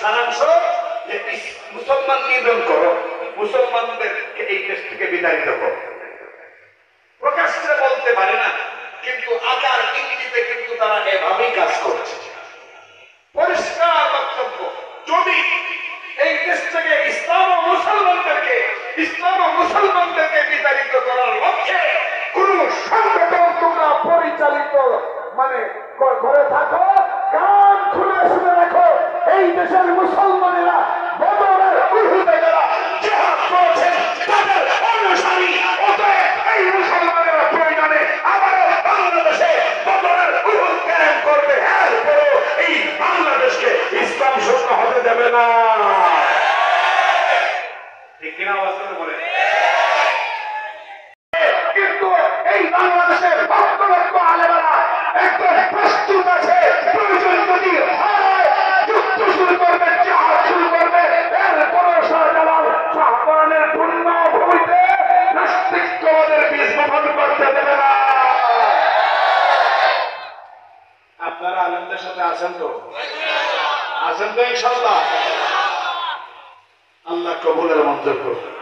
সারাংশ যে মুসলমান নিধন করো, মুসলমানদেরকে এই দেশ থেকে বিতাড়িত করো। প্রকাশ্যে বলতে পারে না, কিন্তু আকার ইঙ্গিতে কিন্তু তারা এভাবেই কাজ করছে। পরিষ্কার বক্তব্য, যদি এই দেশ থেকে ইসলাম ও মুসলমানদেরকে বিতাড়িত করার লক্ষ্যে কোন সংগঠন তোমরা পরিচালিত করে থাকো, কান খুলে শুনে রাখো, এই দেশের মুসলমানেরা বদরের উহুদে যারা জিহাদ করেছেন তাদের অনুসারী। অতএব এই মুসলমানেরা প্রয়োজনে আবারও বাংলাদেশে বদরের উহুদ কায়েম করবে, এরপরও এই বাংলাদেশকে ইসলাম শূন্য হতে দেবে না। ঠিক কিনা আওয়াজ করে বলেন? কিন্তু এই বাংলাদেশের লক্ষ লক্ষ আলেমেরা একদম প্রস্তুত আছে, প্রয়োজন যদি হয় যুদ্ধ শুরু করবে, জিহাদ শুরু করবে, এরপরও শাহজালাল শাহপরানের পূর্ণ ভূমিতে নাস্তিকবাদের বীজ বপন করতে দেবে না। আপনারা আলেমদের সাথে আছেন তো? আছেন তো ইনশাআল্লাহ? আল্লাহ কবুলের মঞ্জুর করুন।